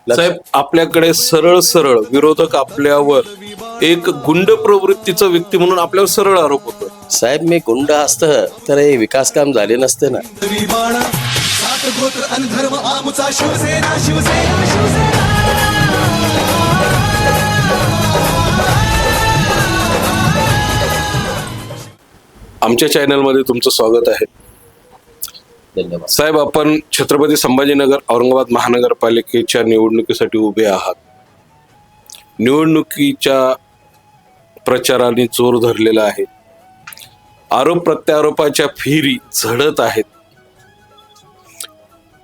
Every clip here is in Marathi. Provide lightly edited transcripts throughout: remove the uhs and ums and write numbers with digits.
साहेब, आपल्याकडे सरळ सरळ विरोधक आपल्यावर एक गुंड प्रवृत्तीचा व्यक्ती म्हणून आपल्यावर सरळ आरोप होतो. साहेब, मी गुंड असत तर हे विकास काम झाले नसते ना. बाणा सात गोत्र आणि धर्म आमचा शिवसेना शिवसेना शिवसेना. आमच्या चॅनलमध्ये तुमचं स्वागत आहे. धन्यवाद. साहेब, आपण छत्रपती संभाजीनगर औरंगाबाद महानगरपालिकेच्या निवडणुकीसाठी उभे आहात. निवडणुकीच्या प्रचाराने जोर धरलेला आहे. आरोप प्रत्यारोपाच्या फेरी झडत आहेत.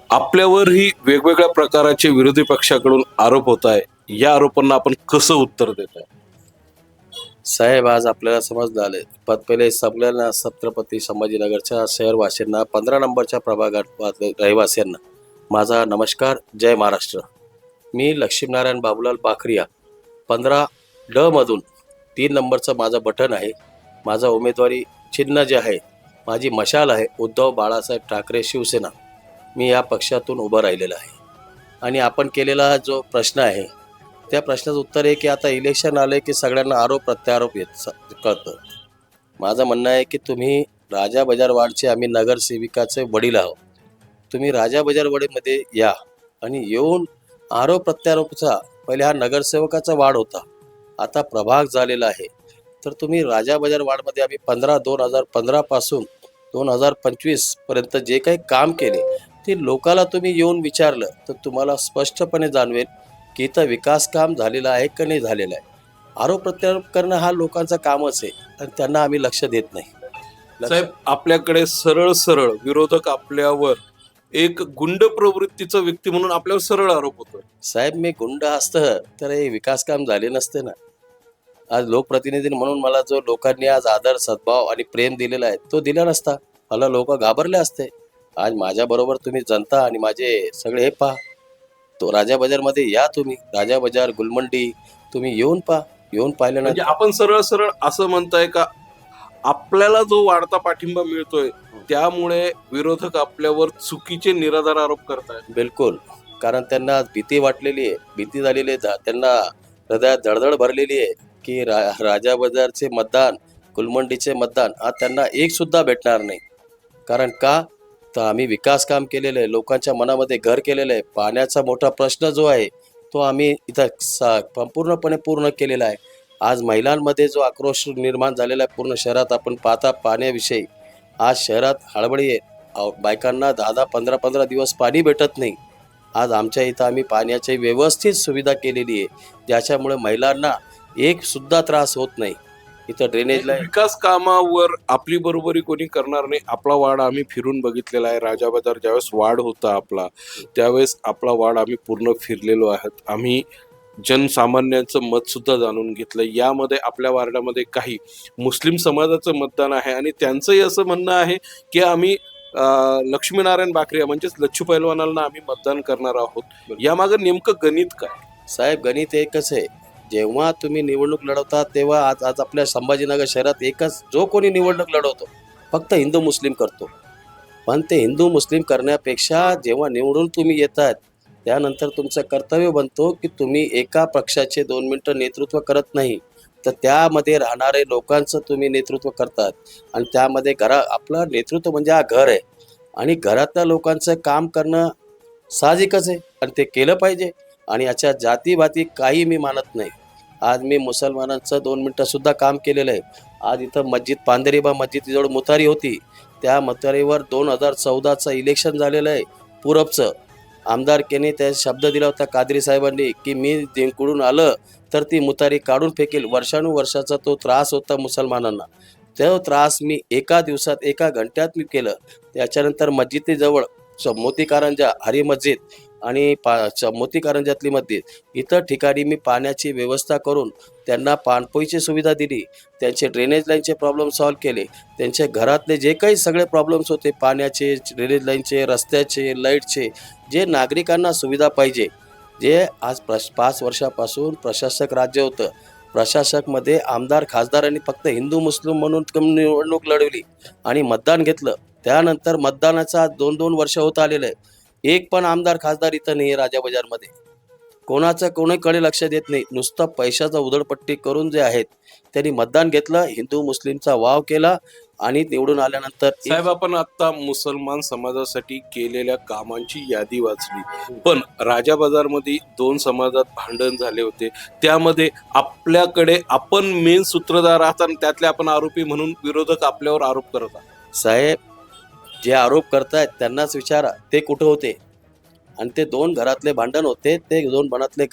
आपल्यावरही वेगवेगळ्या प्रकारचे विरोधी पक्षाकडून आरोप होत आहे. या आरोपांना आपण कसं उत्तर देत आहे? साहेब, आज आपल्याला समजलं आलं पहिले सगळ्यांना छत्रपती संभाजीनगरच्या शहरवासियांना 15 नंबरच्या प्रभागात रहिवासियांना माझा नमस्कार. जय महाराष्ट्र. मी लक्ष्मीनारायण बाबूलाल बाखरिया 15D मधून 3 नंबरचं माझं बटन आहे. माझा उमेदवारी चिन्ह जे आहे, माझी मशाल आहे उद्धव बाळासाहेब ठाकरे शिवसेना. मी या पक्षातून उभं राहिलेलं आहे. आणि आपण केलेला जो प्रश्न आहे त्या प्रश्नाचं उत्तर आहे की आता इलेक्शन आले की सगळ्यांना आरोप प्रत्यारोप कळतं. माझं म्हणणं आहे की तुम्ही राजा बजार वाडचे आम्ही नगरसेविकाचे वडील आहोत. तुम्ही राजा बजार वाडीमध्ये या आणि येऊन आरोप प्रत्यारोपचा पहिले हा नगरसेवकाचा वाढ होता, आता प्रभाग झालेला आहे. तर तुम्ही राजा बजार वाडमध्ये आम्ही 2015 पासून 2025 पर्यंत जे काही काम केले ते लोकाला तुम्ही येऊन विचारलं तर तुम्हाला स्पष्टपणे जाणवेल की इथं विकास काम झालेलं आहे का नाही झालेलं आहे. आरोप प्रत्यारोप करणं हा लोकांचा कामच आहे आणि त्यांना आम्ही लक्ष देत नाही. साहेब, आपल्याकडे सरळ सरळ विरोधक आपल्यावर एक गुंड प्रवृत्तीचा व्यक्ती म्हणून आपल्यावर सरळ आरोप होतो. साहेब, मी गुंड असतं तर हे विकास काम झाले नसते ना. आज लोकप्रतिनिधी म्हणून मला जो लोकांनी आज आदर सद्भाव आणि प्रेम दिलेला आहे तो दिला नसता. मला लोक घाबरले असते. आज माझ्याबरोबर तुम्ही जनता आणि माझे सगळे हे पहा. तो राजा बाजारमध्ये या, तुम्ही राजा बाजार गुलमंडी तुम्ही येऊन पहा. येऊन म्हणजे पाहिल्यानंतर आपण सरळ सरळ असं म्हणताय का आपल्याला जो वाढता पाठिंबा मिळतोय त्यामुळे विरोधक आपल्यावर चुकीचे निराधार आरोप करतायत? बिलकुल. कारण त्यांना भीती वाटलेली आहे, भीती झालेली आहे. त्यांना हृदयात धडधड भरलेली आहे की राजा बाजारचे मतदान, गुलमंडीचे मतदान आज त्यांना एक सुद्धा भेटणार नाही. कारण का तर आम्ही विकास काम केलेलं आहे, लोकांच्या मनामध्ये घर केलेलं आहे. पाण्याचा मोठा प्रश्न जो आहे तो आम्ही इथं संपूर्णपणे पूर्ण केलेला आहे. आज महिलांमध्ये जो आक्रोश निर्माण झालेला आहे पूर्ण शहरात आपण पाहता पाण्याविषयी. आज शहरात हळबळी आहे. बायकांना 10-10, 15-15 दिवस पाणी भेटत नाही. आज आमच्या इथं आम्ही पाण्याची व्यवस्थित सुविधा केलेली आहे, ज्याच्यामुळे महिलांना एक सुद्धा त्रास होत नाही. इथं ड्रेनेज लाईन. विकास कामावर आपली बरोबरी कोणी करणार नाही. आपला वाड आम्ही फिरून बघितलेला आहे. राजा बाजार ज्यावेळेस वाड होता आपला, त्यावेळेस आपला वाड आम्ही पूर्ण फिरलेलो आहोत. आम्ही जनसामान्यांचं मत सुद्धा जाणून घेतलं. यामध्ये आपल्या वार्डामध्ये काही मुस्लिम समाजाचं मतदान आहे आणि त्यांचंही असं म्हणणं आहे की आम्ही लक्ष्मीनारायण बाखरिया म्हणजेच लच्छू पैलवानांना आम्ही मतदान करणार आहोत. यामागे नेमकं गणित काय? साहेब, गणित एकच आहे. जेव्हा तुम्ही निवडणूक लढवता तेव्हा आज आज आपल्या संभाजीनगर शहरात एकच जो कोणी निवडणूक लढवतो फक्त हिंदू मुस्लिम करतो. पण ते हिंदू मुस्लिम करण्यापेक्षा जेव्हा निवडून तुम्ही येतात त्यानंतर तुमचं कर्तव्य बनतो की तुम्ही एका पक्षाचे 2 मिनिटं नेतृत्व करत नाही, तर त्यामध्ये राहणारे लोकांचं तुम्ही नेतृत्व करतात. आणि त्यामध्ये आपलं नेतृत्व म्हणजे हा घर आहे आणि घरातल्या लोकांचं काम करणं साहजिकच आहे आणि ते केलं पाहिजे. आणि याच्या जातीभाती काही मी मानत नाही. आज मी मुसलमानांचं 2 मिनिटं सुद्धा काम केलेलं आहे. आज इथं मस्जिद पांदेरीबा मस्जिदजवळ मुतारी होती, त्या मुतारीवर 2014चं इलेक्शन झालेलं आहे पूरबचं. आमदारकीने त्या शब्द दिला होता कादरी साहेबांनी की मी जिंकून आलं तर ती मुतारी काढून फेकेल. वर्षानुवर्षाचा तो त्रास होता मुसलमानांना. तो त्रास मी एका दिवसात 1 घंट्यात मी केलं. त्याच्यानंतर मस्जिदीजवळ मोती कारंजा हरी मस्जिद आणि मोती कारंजातली मस्जिद इतर ठिकाणी मी पाण्याची व्यवस्था करून त्यांना पाणपोईची सुविधा दिली. त्यांचे ड्रेनेज लाईनचे प्रॉब्लेम सॉल्व्ह केले. त्यांचे घरातले जे काही सगळे प्रॉब्लेम्स होते पाण्याचे, ड्रेनेज लाईनचे, रस्त्याचे, लाईटचे, जे नागरिकांना सुविधा पाहिजे, जे आज 5 वर्षापासून प्रशासक राज्य होतं. प्रशासकमध्ये आमदार खासदारांनी फक्त हिंदू मुस्लिम म्हणून निवडणूक लढवली आणि मतदान घेतलं. त्यानंतर मतदानाचा 2-2 वर्ष होत आलेलं आहे. एक पण आमदार खासदार इथं नाही आहे राजा बाजारमध्ये. कोणाचं कोणीकडे लक्ष देत नाही, नुसतं पैशाचा उधळपट्टी करून जे आहेत त्यांनी मतदान घेतलं, हिंदू मुस्लिमचा वाव केला आणि निवडून आल्यानंतर साहेब आपण आता मुसलमान समाजासाठी केलेल्या कामांची यादी वाचली, पण राजा बाजारमध्ये 2 समाजात भांडण झाले होते, त्यामध्ये आपल्याकडे आपण मेन सूत्रधार आहात आणि त्यातले आपण आरोपी म्हणून विरोधक आपल्यावर आरोप करत आहात. साहेब, जे आरोप करतायत त्यांनाच विचारा ते कुठं होते. आणि ते 2 घरातले भांडण होते, ते 2 मनातले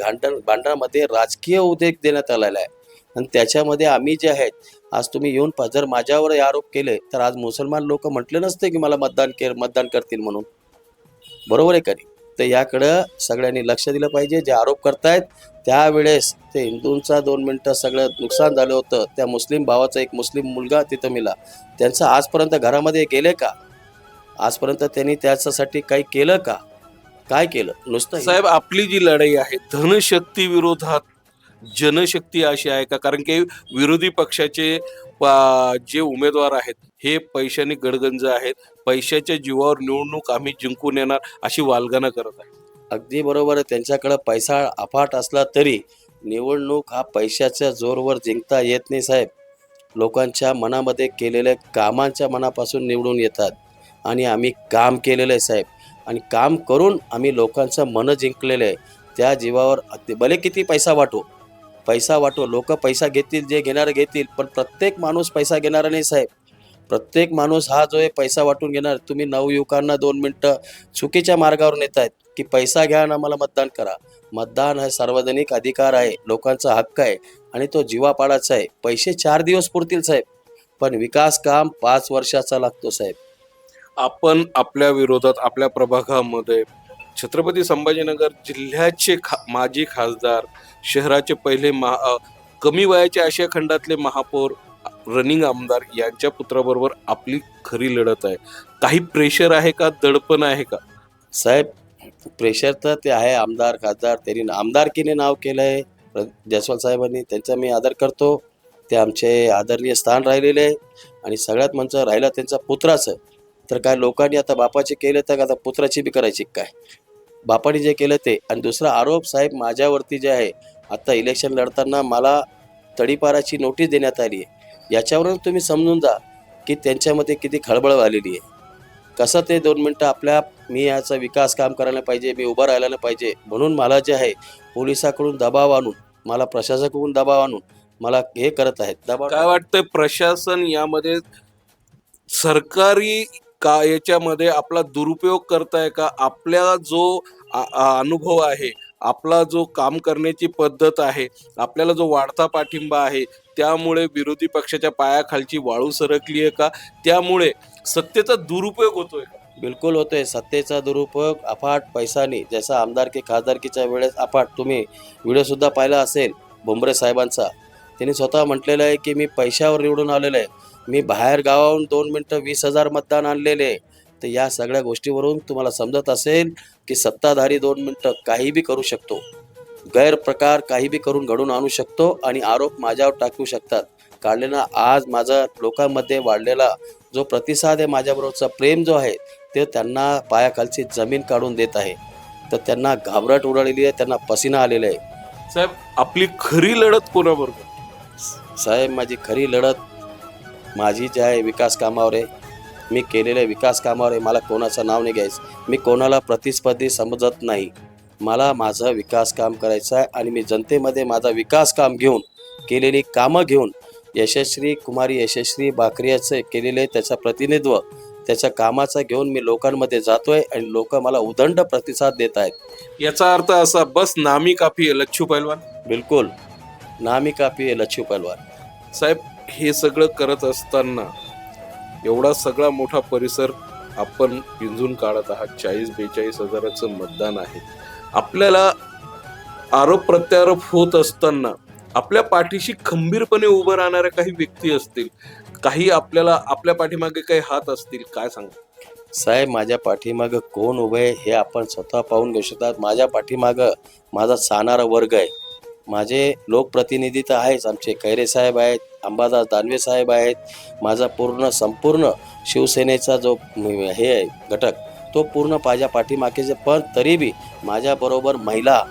भांडणामध्ये राजकीय उद्देश देण्यात आलेला आहे. आणि त्याच्यामध्ये आम्ही जे आहेत, आज तुम्ही येऊन जर माझ्यावर हे आरोप केले तर आज मुसलमान लोक म्हटले नसते की मला मतदान करतील म्हणून. बरोबर आहे का नाही? तर याकडं सगळ्यांनी लक्ष दिलं पाहिजे. जे आरोप करतायत त्यावेळेस ते हिंदूंचा 2 मिनटं सगळं नुकसान झालं होतं, त्या मुस्लिम भावाचा एक मुस्लिम मुलगा तिथं मिला, त्यांचं आजपर्यंत घरामध्ये गेले का? आजपर्यंत त्यांनी त्याच्यासाठी काही केलं का? काय केलं? नुसतं साहेब आपली जी लढाई आहे धनशक्ती विरोधात जनशक्ती अशी आहे का? कारण की विरोधी पक्षाचे जे उमेदवार आहेत हे पैशाने गडगंज आहेत, पैशाच्या जीवावर निवडणूक आम्ही जिंकून येणार अशी वालगाना करत आहे. अगदी बरोबर आहे. त्यांच्याकडं पैसा अफाट असला तरी निवडणूक हा पैशाच्या जोरवर जिंकता येत नाही साहेब. लोकांच्या मनामध्ये केलेल्या कामांच्या मनापासून निवडून येतात. आणि आम्ही काम केलेलं आहे साहेब, आणि काम करून आम्ही लोकांचं मन जिंकलेलं आहे. त्या जीवावर भले किती पैसा वाटो, लोक पैसा घेतील, जे घेणारे घेतील, पण प्रत्येक माणूस पैसा घेणारा नाही साहेब. प्रत्येक माणूस हा जो आहे पैसा वाटून घेणार. तुम्ही नवयुवकांना 2 मिनटं चुकीच्या मार्गावर नेत आहेत की पैसा घ्या आणि आम्हाला मतदान करा. मतदान हा सार्वजनिक अधिकार आहे, लोकांचा हक्क आहे आणि तो जीवापाडाचा आहे. पैसे 4 दिवस पुरतील साहेब, पण विकास काम 5 वर्षाचा लागतो साहेब. आपण आपल्या विरोधात आपल्या प्रभागामध्ये छत्रपती संभाजीनगर जिल्ह्याचे माजी खासदार, शहराचे पहिले कमी वयाचे आशिया खंडातले महापौर, रनिंग आमदार यांच्या पुत्राबरोबर आपली खरी लढत आहे. काही प्रेशर आहे का? दडपण आहे का? साहेब, प्रेशर तर ते आहे. आमदार खासदार त्यांनी आमदारकीने नाव केलं आहे जयस्वाल साहेबांनी, त्यांचा मी आदर करतो. ते आमचे आदरणीय स्थान राहिलेले आहे. आणि सगळ्यात म्हणजे राहिलं त्यांचा पुत्राचं, तर काय लोकांनी आता बापाचे केले तर आता पुत्राची बी करायची काय? बापाने जे केलं ते. आणि दुसरा आरोप साहेब माझ्यावरती जे आहे, आता इलेक्शन लढताना मला तडीपाराची नोटीस देण्यात आली आहे. याच्यावरून तुम्ही समजून जा की त्यांच्यामध्ये किती खळबळ झालेली आहे. कसं ते 2 मिनटं मी याचा विकास काम करायला पाहिजे, मी उभं राहायला पाहिजे म्हणून मला जे आहे पोलिसाकडून दबाव आणून, मला प्रशासनाकडून दबाव आणून मला हे करत आहेत. दबाव काय वाटतंय प्रशासन यामध्ये सरकारी का याच्यामध्ये आपला दुरुपयोग करताय का? आपला जो अनुभव आहे, आपला जो काम करण्याची पद्धत आहे, आपल्याला जो वाढता पाठिंबा आहे, त्यामुळे विरोधी पक्षाच्या पायाखालची वाळू सरकली आहे का? त्यामुळे सत्तेचा दुरुपयोग होतोय का? बिलकुल होतोय सत्तेचा दुरुपयोग. अफाट पैसानी, जसा आमदारकी खासदारकीच्या वेळेस अफाट, तुम्ही व्हिडिओसुद्धा पाहिला असेल भुमरे साहेबांचा. त्यांनी स्वतः म्हटलेलं आहे की मी पैशावर निवडून आलेलो आहे, मी बाहेर गावाहून 2 मिनटं 20,000 मतदान आणलेले. तर या सगळ्या गोष्टीवरून तुम्हाला समजत असेल की सत्ताधारी 2 मिनटं काही बी करू शकतो, गैरप्रकार काही बी करून घडून आणू शकतो आणि आरोप माझ्यावर टाकू शकतात. काढलेला आज माझा लोकांमध्ये वाढलेला जो प्रतिसाद आहे, माझ्याबरोबरचा प्रेम जो आहे, ते त्यांना पायाखालची जमीन काढून देत आहे. तर त्यांना घाबरट उडालेली आहे, त्यांना पसीना आलेला आहे. साहेब आपली खरी लढत कोणाबरोबर? साहेब, माझी खरी लढत माझी जी आहे विकास कामावर आहे. मी केलेल्या विकास कामावर आहे. मला कोणाचं नाव नाही घ्यायचं, मी कोणाला प्रतिस्पर्धी समजत नाही. मला माझं विकास काम करायचं आहे आणि मी जनतेमध्ये माझा विकास काम घेऊन, केलेली कामं घेऊन, कुमारी यशस्वी बाकरियाचे केलेले त्याचं प्रतिनिधित्व, त्याच्या कामाचं घेऊन मी लोकांमध्ये जातोय आणि लोक मला उदंड प्रतिसाद देत आहेत. याचा अर्थ असा, बस नामी काफी आहे लच्छू पैलवान? बिलकुल नामी काफी आहे लच्छू पैलवान. साहेब हे सगळं करत असताना एवढा सगळा मोठा परिसर आपण पिंजून काढत आहात. 40-42 हजाराचं मतदान आहे. आपल्याला आरोप प्रत्यारोप होत असताना आपल्या पाठीशी खंबीरपणे उभं राहणाऱ्या काही व्यक्ती असतील, काही आपल्या पाठीमागे काही हात असतील, काय सांगा? साहेब, माझ्या पाठीमागं कोण उभं आहे हे आपण स्वतः पाहून घेऊ शकतात. माझ्या पाठीमागं माझा चाहणारा वर्ग आहे. माझे लोकप्रतिनिधी तर आहेच, आमचे खैरे साहेब आहेत, अंबादास दानवे साहेब आहेत. माझा संपूर्ण शिवसेनेचा जो हे आहे घटक, तो पूर्ण माझ्या पाठीमागेचे. पण तरी बी माझ्याबरोबर महिला,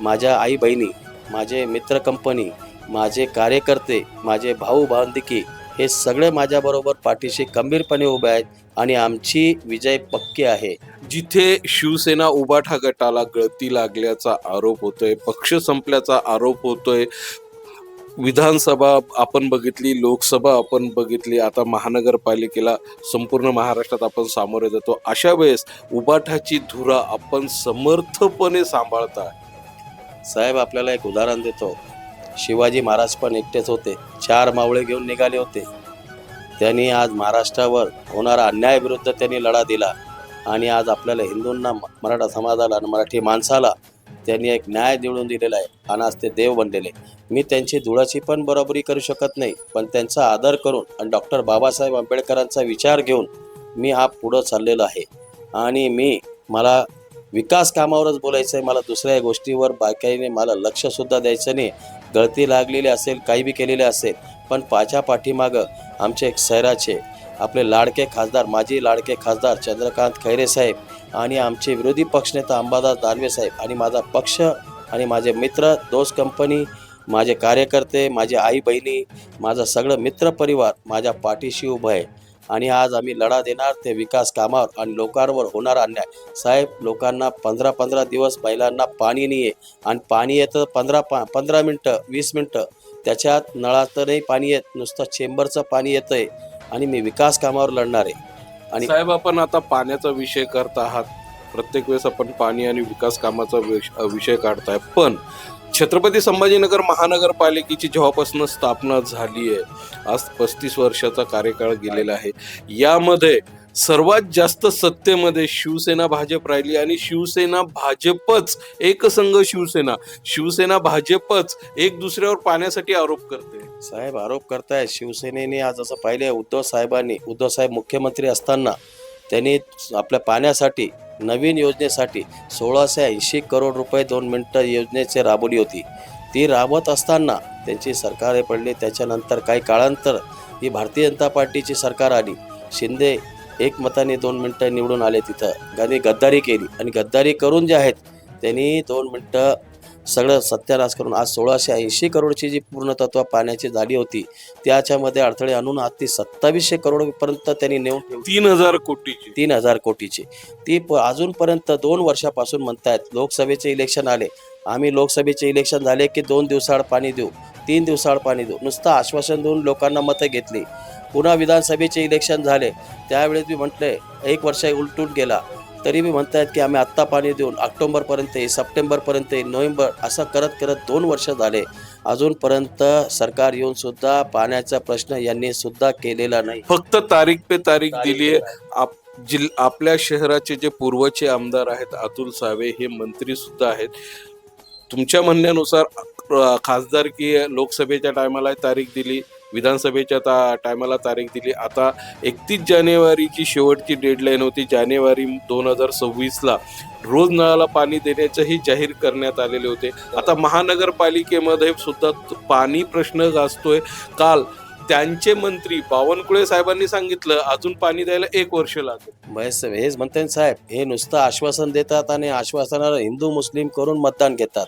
माझ्या आई बहिणी, माझे मित्र कंपनी, माझे कार्यकर्ते, माझे भाऊ बांधिकी हे सगळे माझ्याबरोबर पाठीशी खंबीरपणे उभे आहेत आणि आमची विजय पक्की आहे. जिथे शिवसेना उबाठा गटाला गळती लागल्याचा आरोप होतोय, पक्ष संपल्याचा आरोप होतोय, विधानसभा आपण बघितली, लोकसभा आपण बघितली, आता महानगरपालिकेला संपूर्ण महाराष्ट्रात आपण सामोरे जातो, अशा वेळेस उबाठाची धुरा आपण समर्थपणे सांभाळताय. साहेब, आपल्याला एक उदाहरण देतो. शिवाजी महाराज पण एकटेच होते, 4 मावळे घेऊन निघाले होते. त्यांनी आज महाराष्ट्रावर होणारा अन्यायाविरुद्ध त्यांनी लढा दिला आणि आज आपल्याला हिंदूंना, मराठा समाजाला आणि मराठी माणसाला त्यांनी एक न्याय निवडून दिलेला आहे आणि आज ते देव बनलेले. मी त्यांची धुळाची पण बरोबरी करू शकत नाही, पण त्यांचा आदर करून आणि डॉक्टर बाबासाहेब आंबेडकरांचा विचार घेऊन मी हा पुढं चाललेलो आहे. आणि मला विकास कामावरच बोलायचं आहे, मला दुसऱ्या गोष्टीवर बाकीने मला लक्षसुद्धा द्यायचं नाही. गळती लागलेली असेल, काही बी केलेले असेल, पण पाठीमागं आमचे एक शहराचे आपले लाडके खासदार, माजी लाडके खासदार चंद्रकांत खैरे साहेब आणि आमचे विरोधी पक्षनेता अंबादास दानवे साहेब आणि माझा पक्ष आणि माझे मित्र, दोस्त कंपनी, माझे कार्यकर्ते, माझे आई बहिणी, माझा सगळं मित्रपरिवार माझ्या पाठीशी उभं आहे. आणि आज आम्ही लढा देणार ते विकास कामावर आणि लोकांवर होणारा अन्याय. साहेब, लोकांना 15 दिवस महिलांना पाणी नाही आहे आणि पाणी येतं 15 मिनटं 20 मिनटं, त्याच्यात नळाचं नाही पाणी येत, नुसतं चेंबरचं पाणी येतं आहे आणि मी विकास कामावर लढणार आहे. आणि साहेब, आपण आता पाण्याचा विषय करत आहात, प्रत्येक वेळेस आपण पाणी आणि विकास कामाचा विषय काढताय, पण छत्रपती संभाजीनगर महानगरपालिकेची जेव्हापासून स्थापना झाली आहे, आज 35 वर्षाचा कार्यकाळ गेलेला आहे. यामध्ये सर्वात जास्त सत्तेमध्ये शिवसेना भाजप राहिली आणि शिवसेना भाजपच, एकसंघ शिवसेना भाजपच एक दुसऱ्यावर पाण्यासाठी आरोप करते. साहेब, आरोप करताय शिवसेनेने. आज असं पाहिले, उद्धव साहेब मुख्यमंत्री असताना त्यांनी आपल्या पाण्यासाठी नवीन योजनेसाठी 1680 करोड रुपये 2 मिनिटं योजनेचे राबवली होती. ती राबवत असताना त्यांची सरकार पडली. त्याच्यानंतर काही काळानंतर ही भारतीय जनता पार्टीची सरकार आली. शिंदे एकमताने 2 मिनिटं निवडून आले. तिथं त्यांनी गद्दारी केली आणि गद्दारी करून जे आहेत त्यांनी 2 मिनिटं सगळं सत्यानाश करून आज 1680 करोडची जी पूर्णतत्व पाण्याची झाली होती त्याच्यामध्ये अडथळे आणून आज ती 2700 करोडपर्यंत त्यांनी नेऊन ठेवली. 3000 कोटीची ती अजूनपर्यंत 2 वर्षापासून म्हणतायत. लोकसभेचे इलेक्शन आले, आम्ही लोकसभेचे इलेक्शन झाले की 2 दिवसाआड पाणी देऊ, 3 दिवसाआड पाणी देऊ, नुसतं आश्वासन देऊन लोकांना मतं घेतली. पुन्हा विधानसभेचे इलेक्शन झाले, त्यावेळेस मी म्हटले 1 वर्ष उलटून गेला तरी मी म्हणतायत की आम्ही आत्ता पाणी देऊन ऑक्टोबरपर्यंत येईल, सप्टेंबरपर्यंत येईल, नोव्हेंबर, असं करत 2 वर्ष झाले. अजूनपर्यंत सरकार येऊन सुद्धा पाण्याचा प्रश्न यांनी सुद्धा केलेला नाही. फक्त तारीख पे तारीख दिली आहे. आपल्या शहराचे जे पूर्वचे आमदार आहेत अतुल सावे, हे मंत्री सुद्धा आहेत. तुमच्या म्हणण्यानुसार खासदारकी लोकसभेच्या टायमाला तारीख दिली, विधानसभेच्या टायमाला तारीख दिली. आता 31 जानेवारीची शेवटची डेडलाईन होती. जानेवारी 2026ला रोज नळाला पाणी देण्याचंही जाहीर करण्यात आलेले होते. आता महानगरपालिकेमध्ये सुद्धा पाणी प्रश्न गाजतोय. काल त्यांचे मंत्री बावनकुळे साहेबांनी सांगितलं अजून पाणी द्यायला 1 वर्ष लागेल. बस हेच म्हणते साहेब, हे नुसतं आश्वासन देतात आणि आश्वासनाला हिंदू मुस्लिम करून मतदान घेतात.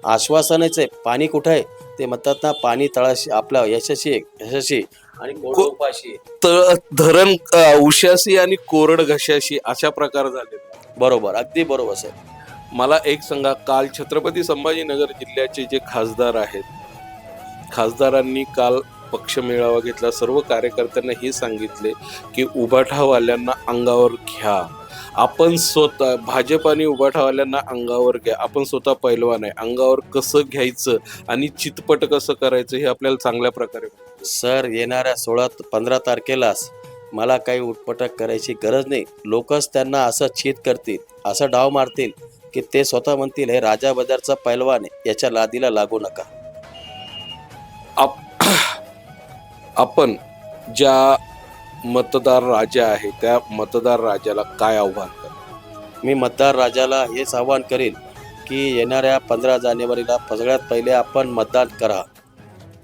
आश्वासनच आहे, पाणी कुठं आहे ते म्हणतात ना, पाणी तळाशी आपला यशस्वी आणि उपाशी, धरण उशाशी आणि कोरड घशाशी, अशा प्रकार झाले. बरोबर, अगदी बरोबर साहेब. मला एक सांगा, काल छत्रपती संभाजीनगर जिल्ह्याचे जे खासदार आहेत, खासदारांनी काल पक्ष मेळावा घेतला. सर्व कार्यकर्त्यांना हे सांगितले की उबाठावाल्यांना अंगावर घ्या. आपण स्वतः भाजप आणि उबाठावाल्यांना अंगावर घ्या. आपण स्वतः पैलवान आहे, अंगावर कसं घ्यायचं आणि चितपट कसं करायचं हे आपल्याला चांगल्या प्रकारे. सर, येणाऱ्या 16-15 तारखेलाच मला काही उटपटक करायची गरज नाही. लोकच त्यांना असं चित करतील, असं डाव मारतील की ते स्वतः म्हणतील हे राजा बजारचा पैलवान आहे, याच्या लादीला लागू नका. आपण ज्या मतदार राजा आहे त्या मतदार राजाला काय आव्हान करा? मी मतदार राजाला हेच आव्हान करेल की येणाऱ्या 15 जानेवारीला सगळ्यात पहिले आपण मतदान करा.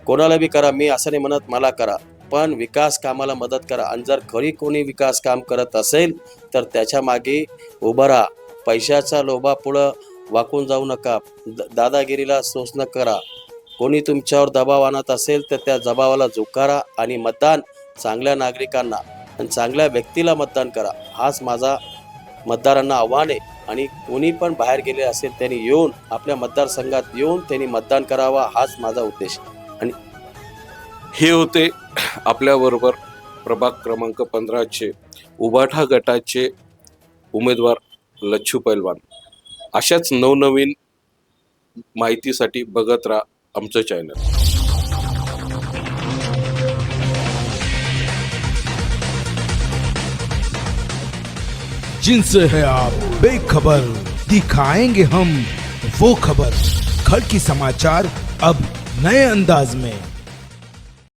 कोणाला बी करा, मी असं नाही म्हणत मला करा, पण विकास कामाला मदत करा. आणि जर खरी कोणी विकास काम करत असेल तर त्याच्या मागे उभं राहा. पैशाचा लोभापुढं वाकून जाऊ नका, दादागिरीला सोस न करा. कोणी तुमच्यावर दबाव आणत असेल तर त्या दबावाला झुकारा आणि मतदान चांगल्या नागरिकांना आणि चांगल्या व्यक्तीला मतदान करा. हाच माझा मतदारांना आव्हान आहे. आणि कोणी पण बाहेर गेले असेल त्यांनी येऊन आपल्या मतदारसंघात येऊन त्यांनी मतदान करावा, हाच माझा उद्देश. आणि हे होते आपल्याबरोबर प्रभाग क्रमांक 15चे उबाठा गटाचे उमेदवार लच्छू पैलवान. अशाच नवनवीन माहितीसाठी बघत राहा आमचं चॅनल. जिनसे है आप बेखबर, दिखाएंगे हम वो खबर. खड़की समाचार अब नए अंदाज में.